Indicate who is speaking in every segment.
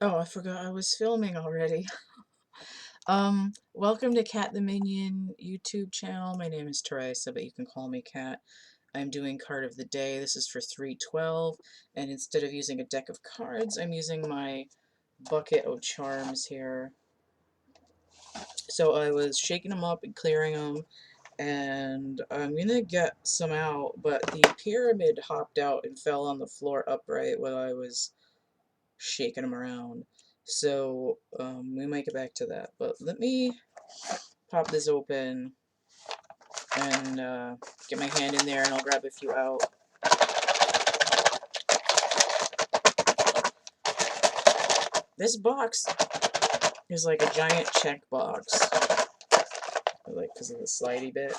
Speaker 1: Oh, I forgot I was filming already. Welcome to Cat the Minion YouTube channel. My name is Teresa, but you can call me Cat. I'm doing card of the day. This is for 312, and instead of using a deck of cards, I'm using my bucket of charms here. So I was shaking them up and clearing them, and I'm gonna get some out, but the pyramid hopped out and fell on the floor upright while I was shaking them around. So we might get back to that, but let me pop this open and get my hand in there and I'll grab a few out. This box is like a giant check box, like because of the slidey bit.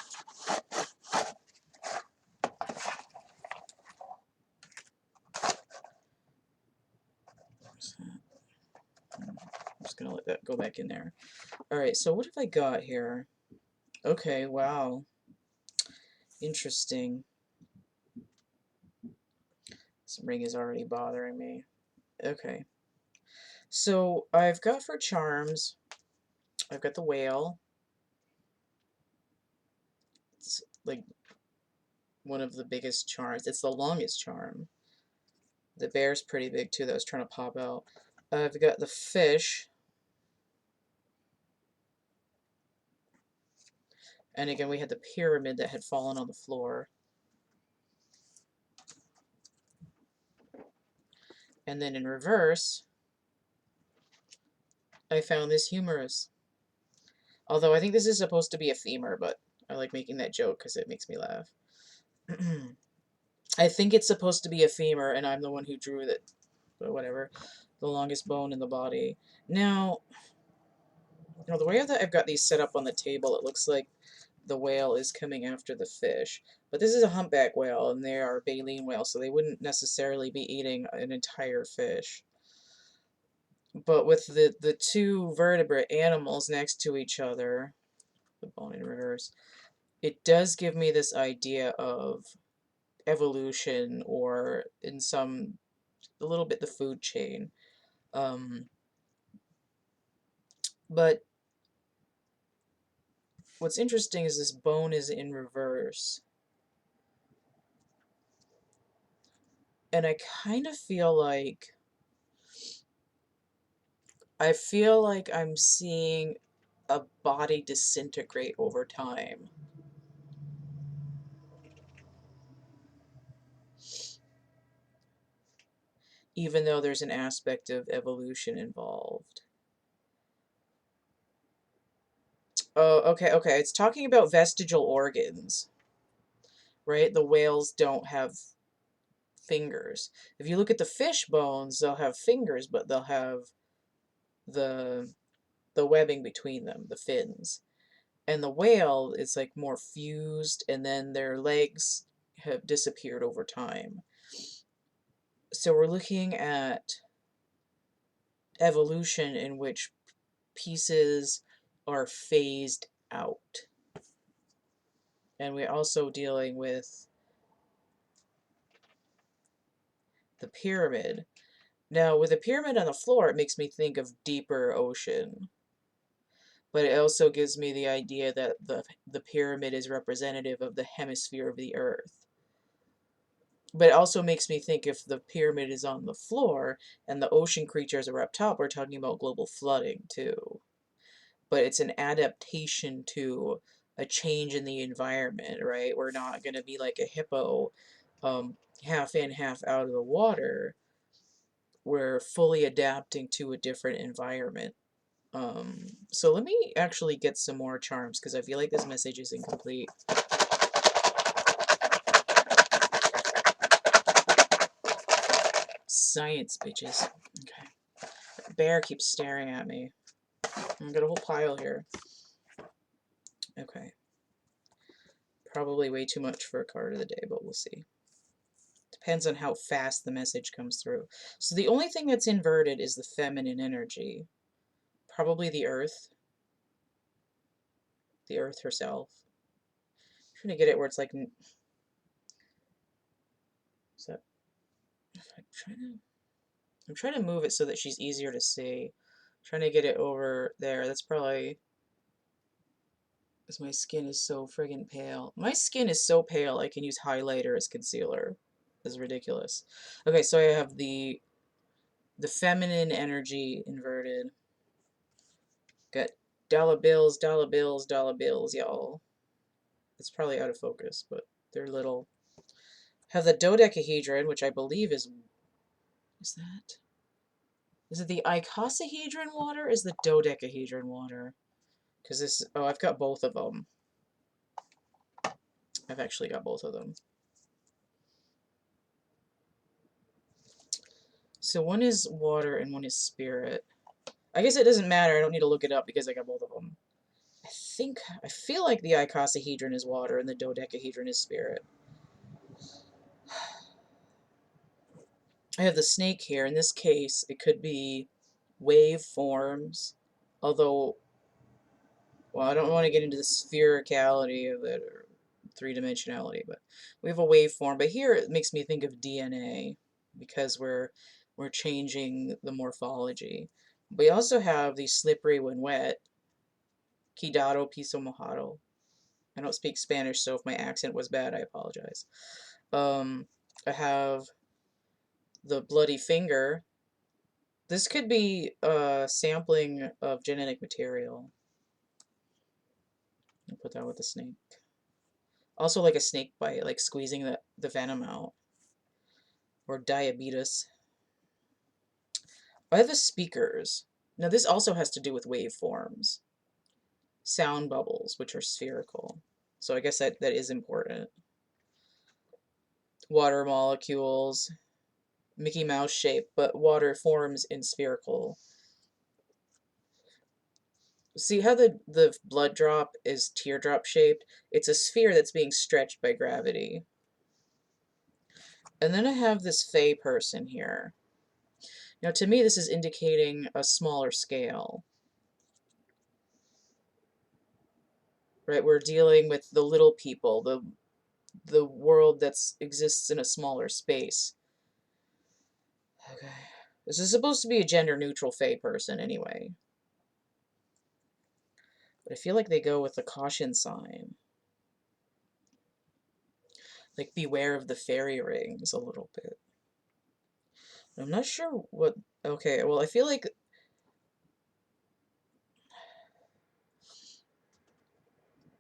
Speaker 1: I'm just gonna let that go back in there. Alright, so what have I got here? Okay, wow. Interesting. This ring is already bothering me. Okay. So I've got for charms, I've got the whale. It's like one of the biggest charms. It's the longest charm. The bear's pretty big too that was trying to pop out. I've got the fish. And again, we had the pyramid that had fallen on the floor. And then in reverse, I found this humerus. Although I think this is supposed to be a femur, but I like making that joke because it makes me laugh. I think it's supposed to be a femur, and I'm the one who drew it. But whatever. The longest bone in the body. Now, the way that I've got these set up on the table, it looks like the whale is coming after the fish. But this is a humpback whale, and they are baleen whales, so they wouldn't necessarily be eating an entire fish. But with the two vertebrate animals next to each other, the bone in reverse, it does give me this idea of evolution, or in some, a little bit the food chain. But what's interesting is this bone is in reverse. And I kind of feel like I'm seeing a body disintegrate over time. Even though there's an aspect of evolution involved. Oh, okay. It's talking about vestigial organs, right? The whales don't have fingers. If you look at the fish bones, they'll have fingers, but they'll have the the webbing between them, the fins. And the whale is like more fused, and then their legs have disappeared over time. So we're looking at evolution in which pieces are phased out. And we're also dealing with the pyramid. Now, with the pyramid on the floor, it makes me think of deeper ocean. But it also gives me the idea that the pyramid is representative of the hemisphere of the Earth. But it also makes me think if the pyramid is on the floor and the ocean creatures are up top, we're talking about global flooding too. But it's an adaptation to a change in the environment, right? We're not going to be like a hippo, half in, half out of the water. We're fully adapting to a different environment. So let me actually get some more charms because I feel like this message is incomplete. Science, bitches. Okay. Bear keeps staring at me. I've got a whole pile here. Okay. Probably way too much for a card of the day, but we'll see. Depends on how fast the message comes through. So the only thing that's inverted is the feminine energy. Probably the earth. The earth herself. I'm trying to get it where it's like... Is that... If I'm trying to... I'm trying to move it so that she's easier to see. I'm trying to get it over there. That's probably because my skin is so friggin' pale. My skin is so pale I can use highlighter as concealer. It's ridiculous. Okay, so I have the feminine energy inverted. Got dollar bills, dollar bills, dollar bills, y'all. It's probably out of focus, but they're little. Have the dodecahedron, which I believe is that? Is it the icosahedron water? Or is the dodecahedron water? Because this, oh, I've got both of them. I've actually got both of them. So one is water and one is spirit. I guess it doesn't matter. I don't need to look it up because I got both of them. I feel like the icosahedron is water and the dodecahedron is spirit. I have the snake here. In this case, it could be wave forms, although, well, I don't want to get into the sphericality of it or three-dimensionality, but we have a waveform. But here it makes me think of DNA because we're changing the morphology. We also have the slippery when wet, cuidado piso mojado. I don't speak Spanish, so if my accent was bad, I apologize. I have the bloody finger. This could be a sampling of genetic material. I'll put that with the snake. Also like a snake bite, like squeezing the venom out. Or diabetes. I have the speakers. Now this also has to do with waveforms. Sound bubbles, which are spherical. So I guess that is important. Water molecules. Mickey Mouse shape, but water forms in spherical. See how the blood drop is teardrop shaped? It's a sphere that's being stretched by gravity. And then I have this Fey person here. Now to me this is indicating a smaller scale. Right? We're dealing with the little people, the world that exists in a smaller space. Okay. This is supposed to be a gender-neutral Fey person anyway. But I feel like they go with the caution sign. Like, beware of the fairy rings a little bit. I'm not sure what... Okay, well, I feel like...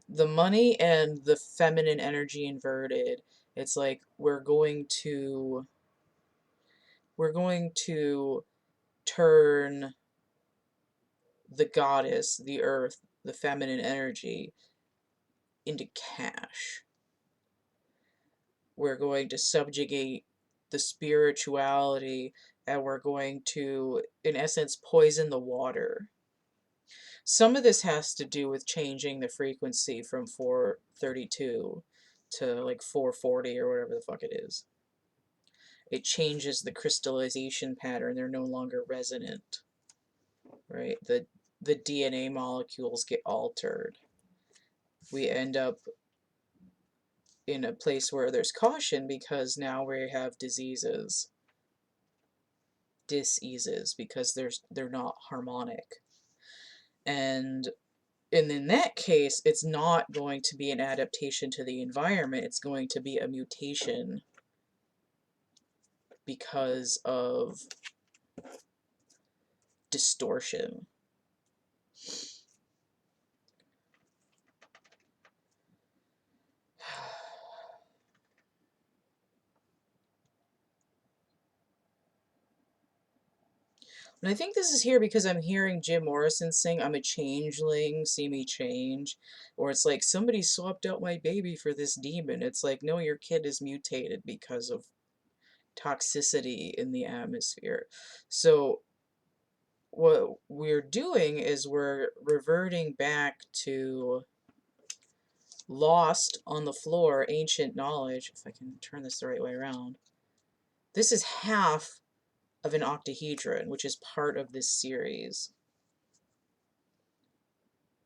Speaker 1: the money and the feminine energy inverted, it's like we're going to turn the goddess, the earth, the feminine energy into cash. We're going to subjugate the spirituality and we're going to, in essence, poison the water. Some of this has to do with changing the frequency from 432 to like 440 or whatever the fuck it is. It changes the crystallization pattern. They're no longer resonant, right? The DNA molecules get altered. We end up in a place where there's caution because now we have diseases. Diseases because they're not harmonic. And in that case, it's not going to be an adaptation to the environment. It's going to be a mutation because of distortion. And I think this is here because I'm hearing Jim Morrison sing, "I'm a changeling, see me change." Or it's like, somebody swapped out my baby for this demon. It's like, no, your kid is mutated because of toxicity in the atmosphere. So what we're doing is we're reverting back to lost on the floor ancient knowledge. If I can turn this the right way around. This is half of an octahedron, which is part of this series.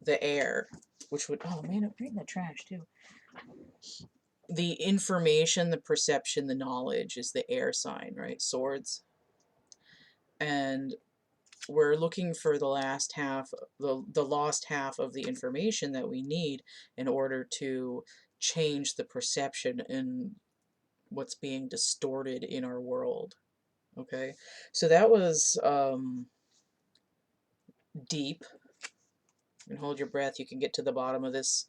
Speaker 1: The air, which would, oh man, I'm reading the trash too. The information, the perception, the knowledge is the air sign, right? Swords. and we're looking for the last half, the lost half of the information that we need in order to change the perception in what's being distorted in our world. Okay, so that was deep. And hold your breath, you can get to the bottom of this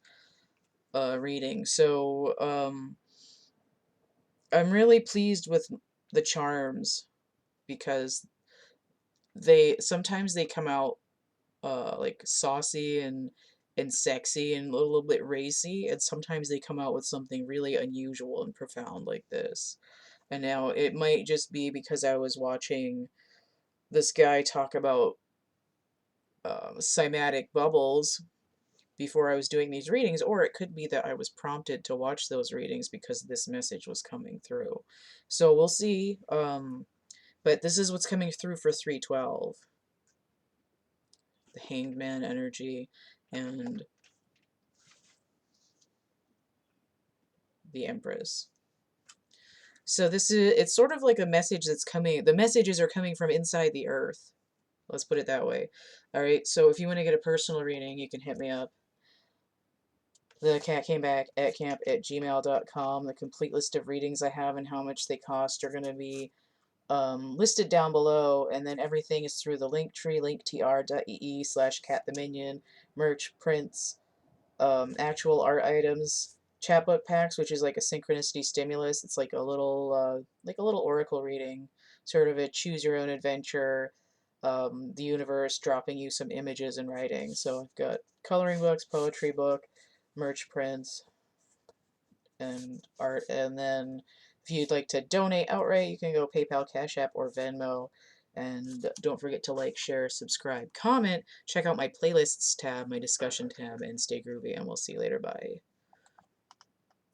Speaker 1: reading. So I'm really pleased with the charms because they sometimes they come out like saucy and sexy and a little bit racy, and sometimes they come out with something really unusual and profound like this. And now it might just be because I was watching this guy talk about cymatic bubbles before I was doing these readings, or it could be that I was prompted to watch those readings because this message was coming through. So we'll see. But this is what's coming through for 312. The Hanged Man energy and the Empress. So this is, it's sort of like a message that's coming, the messages are coming from inside the earth. Let's put it that way. All right, so if you want to get a personal reading, you can hit me up. The cat came back at camp@gmail.com. The complete list of readings I have and how much they cost are going to be listed down below, and then everything is through the link tree, linktr.ee/cattheminion, merch, prints, actual art items, chapbook packs, which is like a synchronicity stimulus. It's like a little oracle reading, sort of a choose your own adventure, the universe dropping you some images and writing. So I've got coloring books, poetry book, merch prints, and art. And then if you'd like to donate outright, you can go PayPal, Cash App, or Venmo. And don't forget to like, share, subscribe, comment. Check out my playlists tab, my discussion tab, and stay groovy. And we'll see you later. Bye.